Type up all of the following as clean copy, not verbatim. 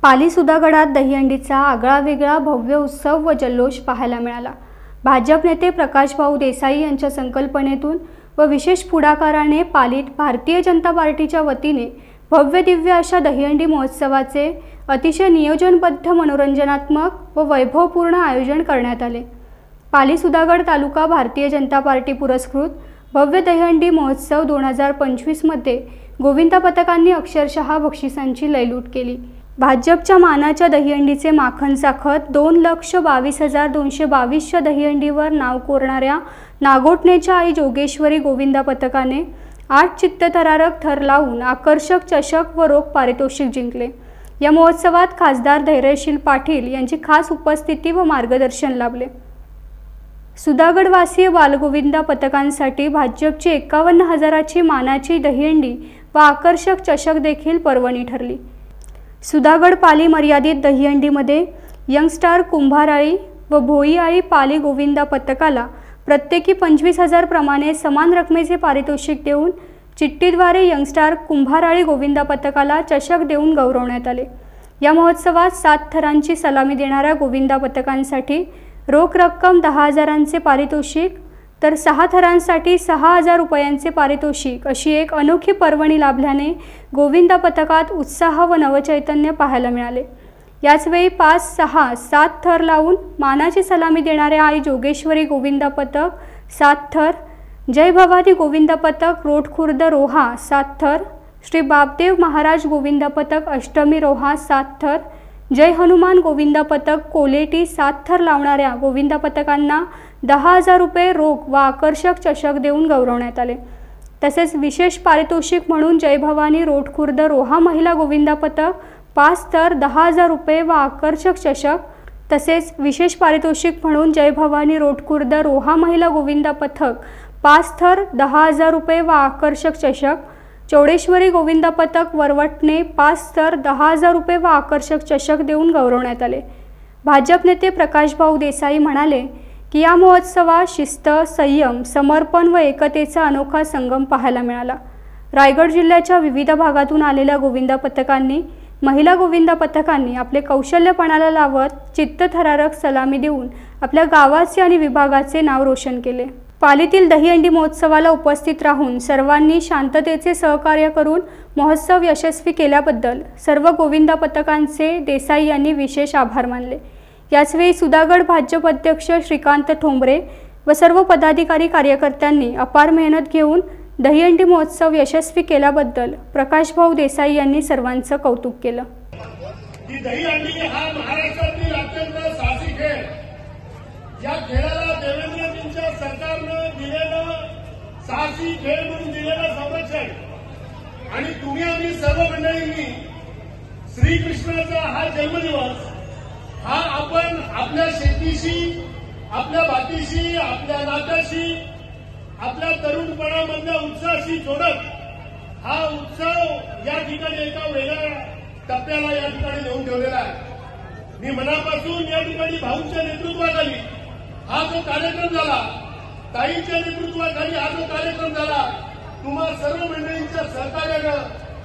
पाली सुधागडात दहीहंडीचा आगळावेगळा भव्य उत्सव व जल्लोष पाहायला मिळाला। भाजप नेते प्रकाशभाऊ देसाई यांच्या संकल्पनेतून व विशेष पुढाकाराने पालीत भारतीय जनता पार्टीच्या वतीने भव्य दिव्य अशा दहीहंडी महोत्सवाचे अतिशय नियोजनबद्ध मनोरंजनात्मक व वैभवपूर्ण आयोजन करण्यात आले। पाली सुधागड तालुका भारतीय जनता पार्टी पुरस्कृत भव्य दहीहंडी महोत्सव 2025 मध्ये गोविंदा पथकांनी अक्षरशः बक्षिसांची लयलूट केली। भाजपच्या मानाच्या दहीहंडीचे माखन साखत 2,22,222 दहीहंडीवर नाव कोरणाऱ्या नागोठणेच्या आई जोगेश्वरी गोविंदा पथकाने 8 चित्तथरारक थर लावून आकर्षक चषक व रोख पारितोषिक जिंकले। या महोत्सवात खासदार धैर्यशील पाटील यांची खास उपस्थिती व मार्गदर्शन लाभले। सुधागडवासीय बालगोविंदा पथकांसाठी भाजपची 51,000ची मानाची दहीहंडी व आकर्षक चषक देखील पर्वणी ठरली। सुधागड पाली मर्यादित दहीहंडीमध्ये यंगस्टार कुंभाराळी व भोईआळी पाली गोविंदा पथकाला प्रत्येकी 25,000 प्रमाणे समान रकमेचे पारितोषिक देऊन चिठ्ठीद्वारे यंगस्टार कुंभाराळी गोविंदा पथकाला चषक देऊन गौरवण्यात आले। या महोत्सवात 7 थरांची सलामी देणाऱ्या गोविंदा पथकांसाठी रोख रक्कम 10,000चे पारितोषिक तर 6 थरांसाठी 6,000 रुपयांचे पारितोषिक अशी एक अनोखी पर्वणी लाभल्याने गोविंदा पथकात उत्साह व नवचैतन्य पाहायला मिळाले। याचवेळी 5, 6, 7 थर लावून मानाची सलामी देणाऱ्या आई जोगेश्वरी गोविंदा पथक 7 थर, जय भवानी गोविंदा पथक रोडखुर्द रोहा 7 थर, श्री बापदेव महाराज गोविंदा पथक अष्टमी रोहा 7 थर, जय हनुमान गोविंदा पथक कोलेटी 7 थर लावणाऱ्या गोविंदा पथकांना 10,000 रुपये रोख व आकर्षक चषक देऊन गौरवण्यात आले। तसेच विशेष पारितोषिक म्हणून जय भवानी रोडखुर्द रोहा महिला गोविंदा पथक 5 थर 10,000 रुपये व आकर्षक चषक, तसेच विशेष पारितोषिक म्हणून जय भवानी रोडखुर्द रोहा महिला गोविंदा पथक 5 थर 10,000 रुपये व आकर्षक चषक, चौडेश्वरी गोविंदा पथक वरवटणे 5 थर 10,000 रुपये व आकर्षक चषक देऊन गौरवण्यात आले। भाजप नेते प्रकाशभाऊ देसाई म्हणाले की या महोत्सवात शिस्त, संयम, समर्पण व एकतेचा अनोखा संगम पाहायला मिळाला। रायगड जिल्ह्याच्या विविध भागातून आलेल्या गोविंदा पथकांनी, महिला गोविंदा पथकांनी आपले कौशल्य पणाला लावत चित्तथरारक सलामी देऊन आपल्या गावाचे आणि विभागाचे नाव रोशन केले। पालीतील दहीहंडी महोत्सवाला उपस्थित राहून सर्वांनी शांततेचे सहकार्य करून महोत्सव यशस्वी केल्याबद्दल सर्व गोविंदा पथकांचे देसाई यांनी विशेष आभार मानले। याचवेळी सुधागड भाजप अध्यक्ष श्रीकांत ठोंबरे व सर्व पदाधिकारी कार्यकर्त्यांनी अपार मेहनत घेऊन दहीहंडी महोत्सव यशस्वी केल्याबद्दल प्रकाशभाऊ देसाई यांनी सर्वांचं कौतुक केलं। दहीहंडी हा महाराष्ट्रातील अत्यंत साहसी खेळ, या खेळाला देवेंद्रजींच्या सरकारनं दिलेलं साहसी खेळ म्हणून दिलेलं संरक्षण आणि तुम्ही आम्ही सर्व मंडळींनी श्रीकृष्णाचा हा जन्मदिवस हा आपण आपल्या शेतीशी, आपल्या भातीशी, आपल्या नात्याशी, आपल्या तरुणपणामधल्या उत्साहाशी जोडत हा उत्सव या ठिकाणी एका वेगळ्या टप्प्याला या ठिकाणी नेऊन ठेवलेला आहे। मी मनापासून या ठिकाणी भाऊंच्या नेतृत्वाखाली हा जो कार्यक्रम झाला, ताईंच्या नेतृत्वाखाली हा जो कार्यक्रम झाला, तुम्हा सर्व मंडळींच्या सहकार्यानं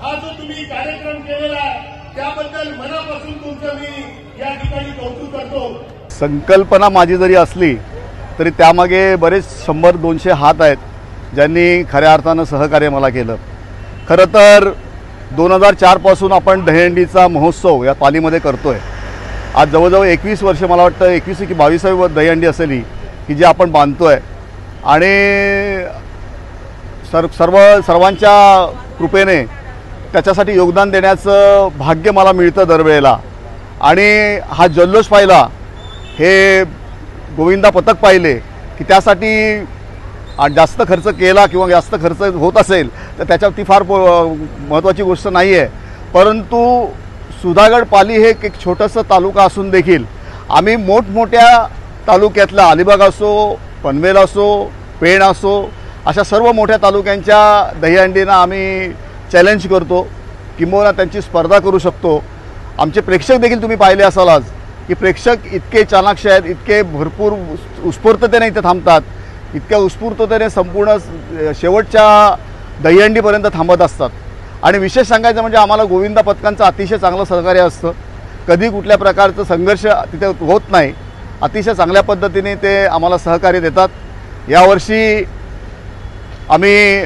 हा जो तुम्ही कार्यक्रम केलेला आहे त्याबद्दल मनापासून तुमचं मी या ठिकाणी कौतुक करतो। संकल्पना माझी जरी असली तरी त्यामागे बरेच 100-200 हात आहेत ज्यांनी खऱ्या अर्थानं सहकार्य मला केलं। खरं तर 2004 पासून आपण दहीहंडीचा महोत्सव या पालीमध्ये करतोय। आज जवळजवळ 21 वर्ष, मला वाटतं 21 की 22वी दहीहंडी असेल ही की जी आपण बांधतोय आणि सर्वांच्या कृपेने त्याच्यासाठी योगदान देण्याचं भाग्य मला मिळतं दरवेळेला। आणि हा जल्लोष पाहिला, हे गोविंदा पथक पाहिले की त्यासाठी जास्त खर्च केला किंवा जास्त खर्च होत असेल तर त्याच्यात ती फार महत्त्वाची गोष्ट नाही आहे। परंतु सुधागड पाली हे एक छोटंसं तालुका असून देखील आम्ही मोठमोठ्या तालुक्यातला अलिबाग असो, पनवेल असो, पेण असो अशा सर्व मोठ्या तालुक्यांच्या दहीहंडींना आम्ही चॅलेंज करतो, किंबहुना त्यांची स्पर्धा करू शकतो। आमचे प्रेक्षक देखील तुम्ही पाहिले असाल आज की प्रेक्षक इतके चाणाक्ष आहेत, इतके भरपूर उत्स्फूर्ततेने इथे थांबतात, इतक्या उत्स्फूर्ततेने संपूर्ण शेवटच्या दहीहंडीपर्यंत थांबत असतात। आणि विशेष सांगायचं म्हणजे आम्हाला गोविंदा पथकांचं अतिशय चांगलं सहकार्य असतं। कधी कुठल्या प्रकारचं संघर्ष तिथे होत नाही. अतिशय चांगल्या पद्धतीने ते आम्हाला सहकार्य देतात. यावर्षी आम्ही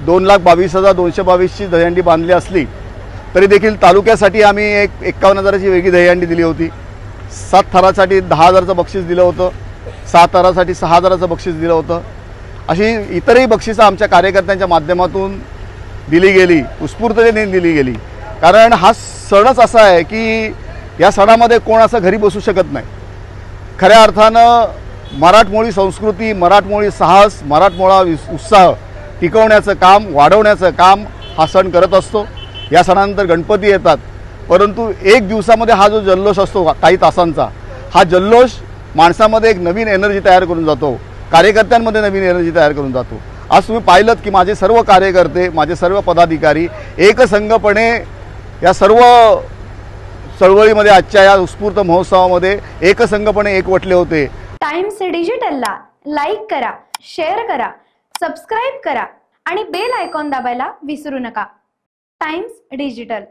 2,22,222ची दहीहंडी बांधली असली तरी देखील तालुक्यासाठी आम्ही एक 51,000ची वेगळी दहीहंडी दिली होती. 7 थरासाठी 10,000चं बक्षीस दिलं होतं. 6 थरासाठी 6,000चं बक्षीस दिलं होतं. अशी इतरही बक्षिसं आमच्या कार्यकर्त्यांच्या माध्यमातून दिली गेली, उत्स्फूर्ततेने दिली गेली. कारण हा सणच असा आहे की या सणामध्ये कोण असं घरी बसू शकत नाही. खऱ्या अर्थानं मराठमोळी संस्कृती, मराठमोळी साहस, मराठमोळा उत्साह टिकवण्याचं काम, वाढवण्याचं काम हा सण करत असतो. या सणानंतर गणपती येतात, परंतु एक दिवसामध्ये हा जो जल्लोष असतो काही तासांचा, हा जल्लोष माणसामध्ये एक नवीन एनर्जी तयार करून जातो, कार्यकर्त्यांमध्ये नवीन एनर्जी तयार करून जातो. आज तुम्ही पाहिलं की माझे सर्व कार्यकर्ते, माझे सर्व पदाधिकारी एकसंघपणे या सर्व चळवळीमध्ये, आजच्या या उत्स्फूर्त महोत्सवामध्ये एकसंघपणे एकवटले होते. टाइम्स डिजिटलला लाईक करा, शेअर करा, सबस्क्राईब करा आणि बेल आयकॉन दाबायला विसरू नका. Times digital.